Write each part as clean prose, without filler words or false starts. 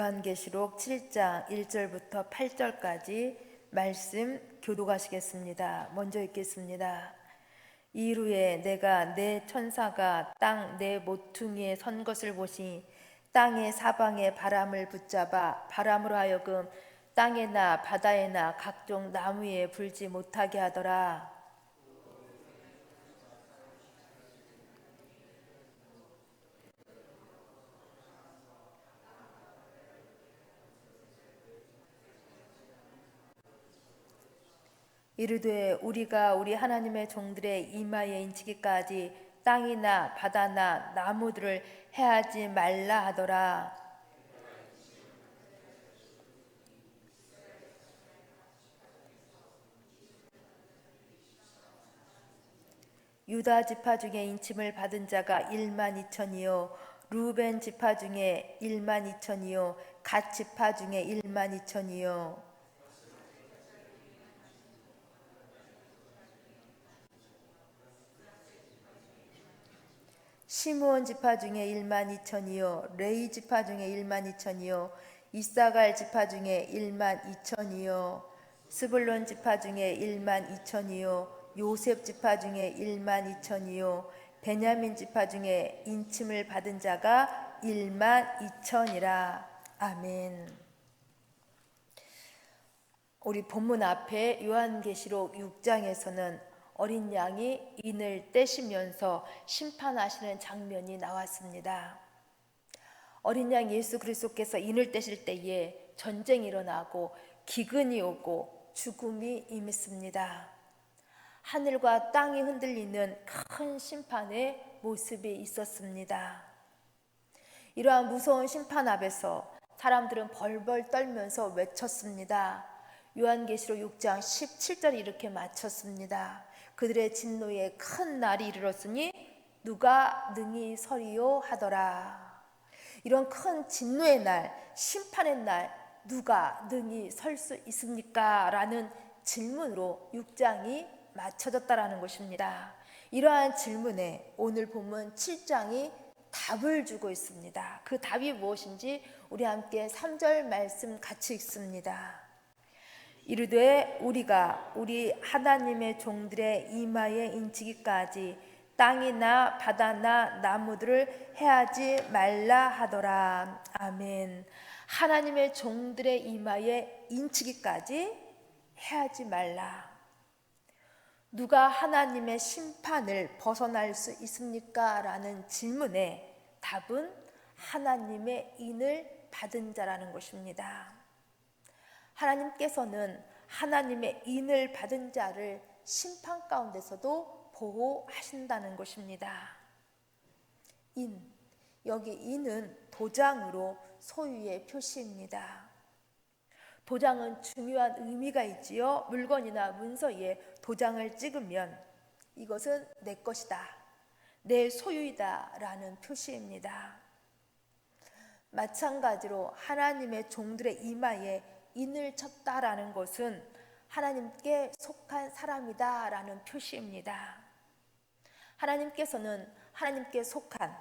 요한계시록 7장 1절부터 8절까지 말씀 교독하시겠습니다. 먼저 읽겠습니다. 이후에 내가 내 천사가 땅 내 모퉁이에 선 것을 보시니 땅의 사방에 바람을 붙잡아 바람으로 하여금 땅에나 바다에나 각종 나무에 불지 못하게 하더라. 이르되 우리가 우리 하나님의 종들의 이마에 인치기까지 땅이나 바다나 나무들을 해하지 말라 하더라. 유다 지파 중에 인침을 받은 자가 1만 2천이요 루벤 지파 중에 1만 2천이요 갓 지파 중에 1만 2천이요 시므온 지파 중에 1만 2천이요 레위 지파 중에 1만 2천이요 이사갈 지파 중에 1만 2천이요 스불론 지파 중에 1만 2천이요 요셉 지파 중에 1만 2천이요 베냐민 지파 중에 인침을 받은 자가 1만 2천이라. 아멘. 우리 본문 앞에 요한계시록 6장에서는 어린 양이 인을 떼시면서 심판하시는 장면이 나왔습니다. 어린 양 예수 그리스도께서 인을 떼실 때에 전쟁이 일어나고 기근이 오고 죽음이 임했습니다. 하늘과 땅이 흔들리는 큰 심판의 모습이 있었습니다. 이러한 무서운 심판 앞에서 사람들은 벌벌 떨면서 외쳤습니다. 요한계시록 6장 17절이 이렇게 마쳤습니다. 그들의 진노에 큰 날이 이르렀으니 누가 능히 서리요 하더라. 이런 큰 진노의 날, 심판의 날 누가 능히 설 수 있습니까? 라는 질문으로 6장이 맞춰졌다라는 것입니다. 이러한 질문에 오늘 본문 7장이 답을 주고 있습니다. 그 답이 무엇인지 우리 함께 3절 말씀 같이 읽습니다. 이르되 우리가 우리 하나님의 종들의 이마에 인치기까지 땅이나 바다나 나무들을 해하지 말라 하더라. 아멘. 하나님의 종들의 이마에 인치기까지 해하지 말라. 누가 하나님의 심판을 벗어날 수 있습니까? 라는 질문에 답은 하나님의 인을 받은 자라는 것입니다. 하나님께서는 하나님의 인을 받은 자를 심판 가운데서도 보호하신다는 것입니다. 인, 여기 인은 도장으로 소유의 표시입니다. 도장은 중요한 의미가 있지요. 물건이나 문서에 도장을 찍으면 이것은 내 것이다, 내 소유이다 라는 표시입니다. 마찬가지로 하나님의 종들의 이마에 인을 쳤다라는 것은 하나님께 속한 사람이다 라는 표시입니다. 하나님께서는 하나님께 속한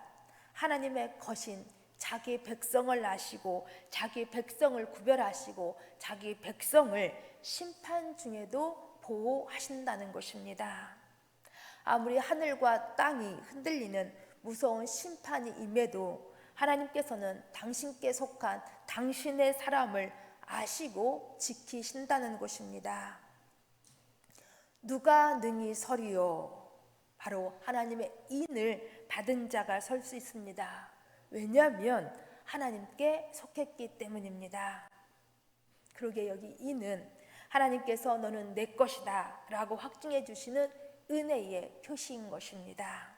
하나님의 것인 자기 백성을 아시고 자기 백성을 구별하시고 자기 백성을 심판 중에도 보호하신다는 것입니다. 아무리 하늘과 땅이 흔들리는 무서운 심판이 임해도 하나님께서는 당신께 속한 당신의 사람을 아시고 지키신다는 것입니다. 누가 능히 서리요? 바로 하나님의 인을 받은 자가 설 수 있습니다. 왜냐하면 하나님께 속했기 때문입니다. 그러게 여기 인은 하나님께서 너는 내 것이다 라고 확증해 주시는 은혜의 표시인 것입니다.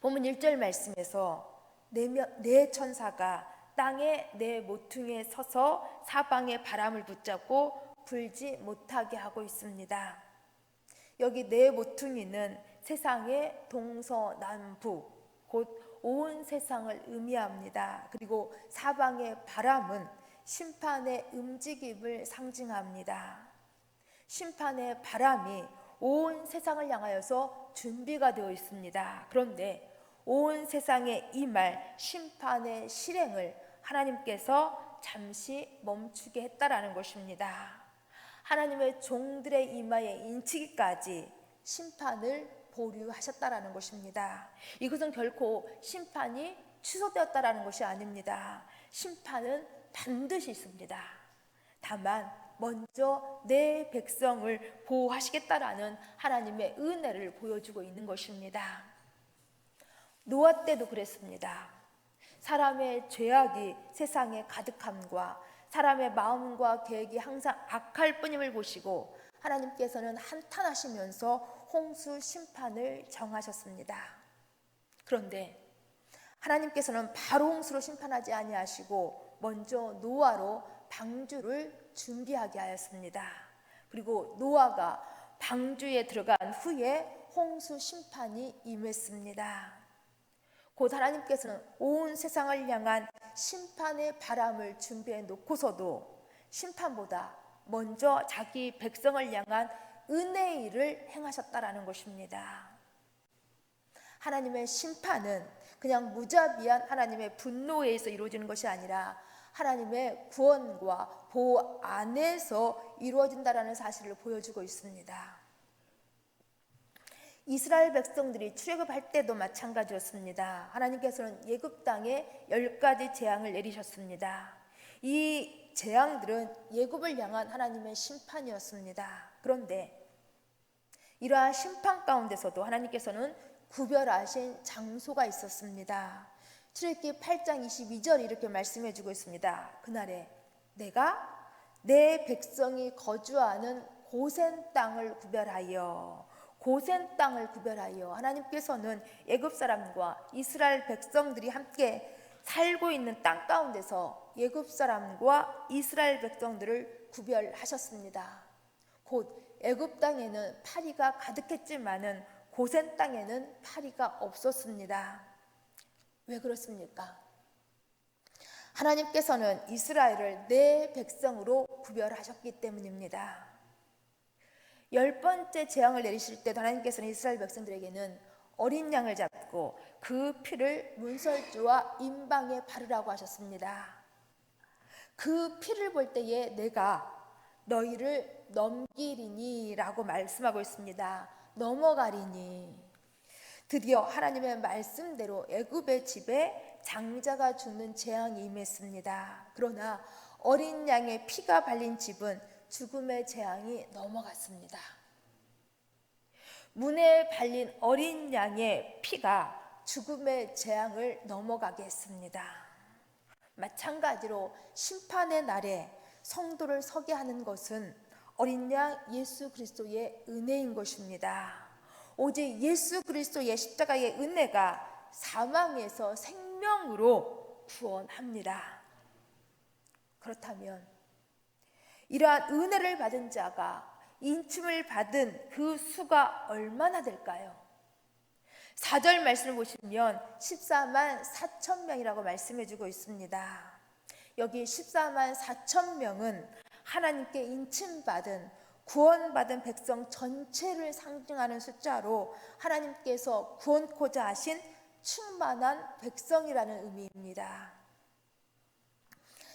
본문 1절 말씀에서 내 천사가 땅에 내 모퉁이에 서서 사방에 바람을 붙잡고 불지 못하게 하고 있습니다. 여기 내 모퉁이는 세상의 동서남북 곧 온 세상을 의미합니다. 그리고 사방의 바람은 심판의 움직임을 상징합니다. 심판의 바람이 온 세상을 향하여서 준비가 되어 있습니다. 그런데 온 세상에 임할 심판의 실행을 하나님께서 잠시 멈추게 했다라는 것입니다. 하나님의 종들의 이마에 인치기까지 심판을 보류하셨다라는 것입니다. 이것은 결코 심판이 취소되었다라는 것이 아닙니다. 심판은 반드시 있습니다. 다만 먼저 내 백성을 보호하시겠다라는 하나님의 은혜를 보여주고 있는 것입니다. 노아 때도 그랬습니다. 사람의 죄악이 세상에 가득함과 사람의 마음과 계획이 항상 악할 뿐임을 보시고 하나님께서는 한탄하시면서 홍수 심판을 정하셨습니다. 그런데 하나님께서는 바로 홍수로 심판하지 아니하시고 먼저 노아로 방주를 준비하게 하였습니다. 그리고 노아가 방주에 들어간 후에 홍수 심판이 임했습니다. 곧 하나님께서는 온 세상을 향한 심판의 바람을 준비해 놓고서도 심판보다 먼저 자기 백성을 향한 은혜의 일을 행하셨다라는 것입니다. 하나님의 심판은 그냥 무자비한 하나님의 분노에 의해서 이루어지는 것이 아니라 하나님의 구원과 보호 안에서 이루어진다라는 사실을 보여주고 있습니다. 이스라엘 백성들이 출애굽할 때도 마찬가지였습니다. 하나님께서는 애굽 땅에 10가지 재앙을 내리셨습니다. 이 재앙들은 애굽을 향한 하나님의 심판이었습니다. 그런데 이러한 심판 가운데서도 하나님께서는 구별하신 장소가 있었습니다. 출애굽기 8장 22절이 이렇게 말씀해 주고 있습니다. 그날에 내가 내 백성이 거주하는 고센 땅을 구별하여 하나님께서는 애굽 사람과 이스라엘 백성들이 함께 살고 있는 땅 가운데서 애굽 사람과 이스라엘 백성들을 구별하셨습니다. 곧 애굽 땅에는 파리가 가득했지만은 고센 땅에는 파리가 없었습니다. 왜 그렇습니까? 하나님께서는 이스라엘을 내 백성으로 구별하셨기 때문입니다. 10번째 재앙을 내리실 때도 하나님께서는 이스라엘 백성들에게는 어린 양을 잡고 그 피를 문설주와 임방에 바르라고 하셨습니다. 그 피를 볼 때에 내가 너희를 넘기리니 라고 말씀하고 있습니다. 넘어가리니. 드디어 하나님의 말씀대로 애굽의 집에 장자가 죽는 재앙이 임했습니다. 그러나 어린 양의 피가 발린 집은 죽음의 재앙이 넘어갔습니다. 문에 발린 어린 양의 피가 죽음의 재앙을 넘어가게 했습니다. 마찬가지로 심판의 날에 성도를 서게 하는 것은 어린 양 예수 그리스도의 은혜인 것입니다. 오직 예수 그리스도의 십자가의 은혜가 사망에서 생명으로 구원합니다. 그렇다면 이러한 은혜를 받은 자가 인침을 받은 그 수가 얼마나 될까요? 4절 말씀을 보시면 14만 4천 명이라고 말씀해 주고 있습니다. 여기 14만 4천 명은 하나님께 인침받은 구원받은 백성 전체를 상징하는 숫자로 하나님께서 구원코자 하신 충만한 백성이라는 의미입니다.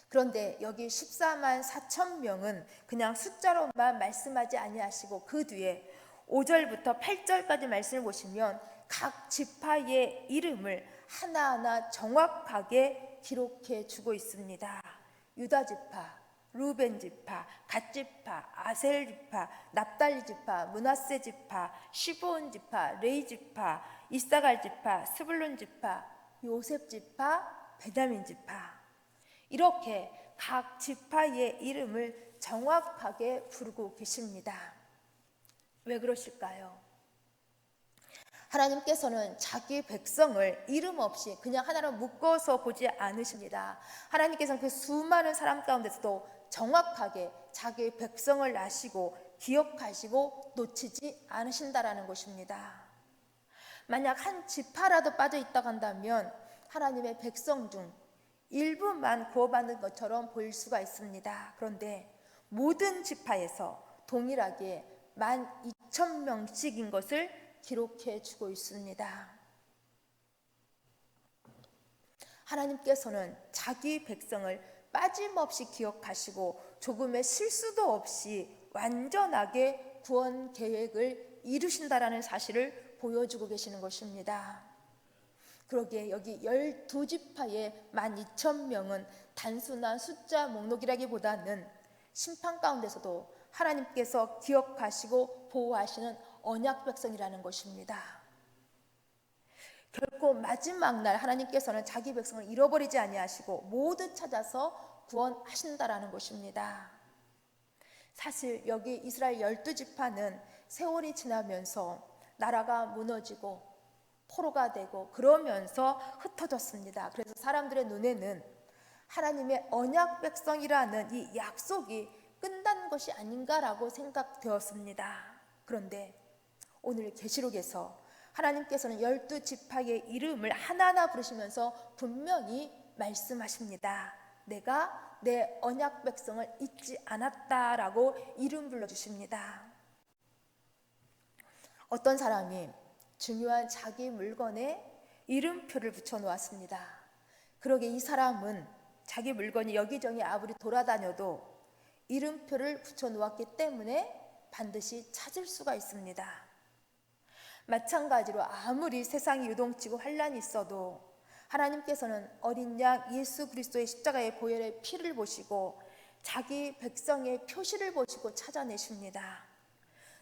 그런데 여기 14만 4천 명은 그냥 숫자로만 말씀하지 아니하시고 그 뒤에 5절부터 8절까지 말씀을 보시면 각 지파의 이름을 하나하나 정확하게 기록해 주고 있습니다. 유다 지파, 루벤 지파, 갓 지파, 아셀 지파, 납달리 지파, 므낫세 지파, 시브온 지파, 레위 지파, 이사갈 지파, 스불론 지파, 요셉 지파, 베냐민 지파. 이렇게 각 지파의 이름을 정확하게 부르고 계십니다. 왜 그러실까요? 하나님께서는 자기 백성을 이름 없이 그냥 하나로 묶어서 보지 않으십니다. 하나님께서는 그 수많은 사람 가운데서도 정확하게 자기 백성을 아시고 기억하시고 놓치지 않으신다라는 것입니다. 만약 한 지파라도 빠져 있다고 한다면 하나님의 백성 중 일부만 구원받는 것처럼 보일 수가 있습니다. 그런데 모든 지파에서 동일하게 12,000명씩인 것을 기록해 주고 있습니다. 하나님께서는 자기 백성을 빠짐없이 기억하시고 조금의 실수도 없이 완전하게 구원 계획을 이루신다라는 사실을 보여주고 계시는 것입니다. 그러기에 여기 12지파의 12,000명은 단순한 숫자 목록이라기보다는 심판 가운데서도 하나님께서 기억하시고 보호하시는 언약 백성이라는 것입니다. 결코 마지막 날 하나님께서는 자기 백성을 잃어버리지 아니하시고 모두 찾아서 구원하신다라는 것입니다. 사실 여기 이스라엘 12지파는 세월이 지나면서 나라가 무너지고 포로가 되고 그러면서 흩어졌습니다. 그래서 사람들의 눈에는 하나님의 언약 백성이라는 이 약속이 끝난 것이 아닌가라고 생각되었습니다. 그런데 오늘 계시록에서 하나님께서는 12지파의 이름을 하나하나 부르시면서 분명히 말씀하십니다. 내가 내 언약 백성을 잊지 않았다라고 이름 불러주십니다. 어떤 사람이 중요한 자기 물건에 이름표를 붙여 놓았습니다. 그러게 이 사람은 자기 물건이 여기저기 아무리 돌아다녀도 이름표를 붙여 놓았기 때문에 반드시 찾을 수가 있습니다. 마찬가지로 아무리 세상이 요동치고 환란이 있어도 하나님께서는 어린 양 예수 그리스도의 십자가의 보혈의 피를 보시고 자기 백성의 표시를 보시고 찾아내십니다.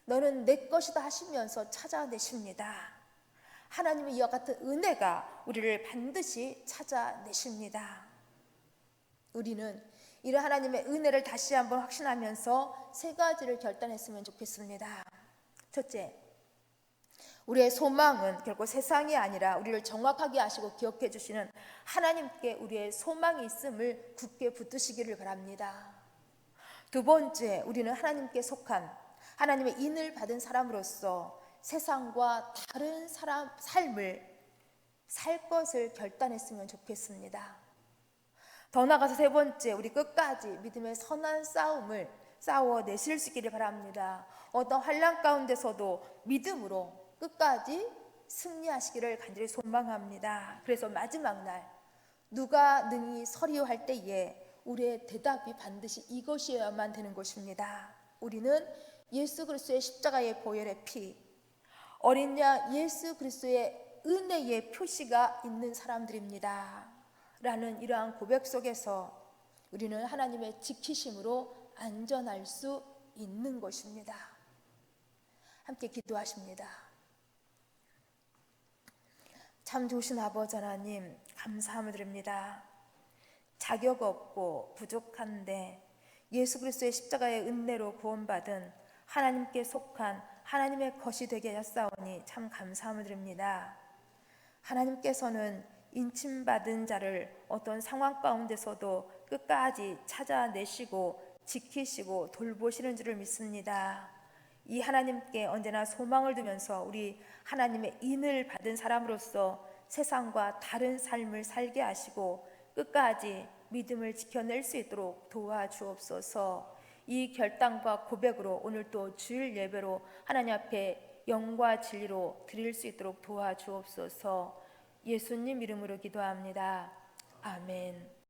너는 내 것이다 하시면서 찾아내십니다. 하나님의 이와 같은 은혜가 우리를 반드시 찾아내십니다. 우리는 이런 하나님의 은혜를 다시 한번 확신하면서 세 가지를 결단했으면 좋겠습니다. 첫째, 우리의 소망은 결코 세상이 아니라 우리를 정확하게 아시고 기억해 주시는 하나님께 우리의 소망이 있음을 굳게 붙드시기를 바랍니다. 두 번째, 우리는 하나님께 속한 하나님의 인을 받은 사람으로서 세상과 다른 삶을 살 것을 결단했으면 좋겠습니다. 더 나아가서 세 번째, 우리 끝까지 믿음의 선한 싸움을 싸워내실 수 있기를 바랍니다. 어떤 환난 가운데서도 믿음으로 끝까지 승리하시기를 간절히 소망합니다. 그래서 마지막 날 누가 능히 서리요 할 때에 우리의 대답이 반드시 이것이어야만 되는 것입니다. 우리는 예수 그리스도의 십자가의 보혈의 피, 어린 양 예수 그리스도의 은혜의 표시가 있는 사람들입니다 라는 이러한 고백 속에서 우리는 하나님의 지키심으로 안전할 수 있는 것입니다. 함께 기도하십니다. 참 좋으신 아버지 하나님, 감사함을 드립니다. 자격 없고 부족한데 예수 그리스도의 십자가의 은혜로 구원받은 하나님께 속한 하나님의 것이 되게 하셨사오니 참 감사함을 드립니다. 하나님께서는 인침받은 자를 어떤 상황 가운데서도 끝까지 찾아내시고 지키시고 돌보시는 줄을 믿습니다. 이 하나님께 언제나 소망을 두면서 우리 하나님의 인을 받은 사람으로서 세상과 다른 삶을 살게 하시고 끝까지 믿음을 지켜낼 수 있도록 도와주옵소서. 이 결단과 고백으로 오늘 또 주일 예배로 하나님 앞에 영과 진리로 드릴 수 있도록 도와주옵소서. 예수님 이름으로 기도합니다. 아멘.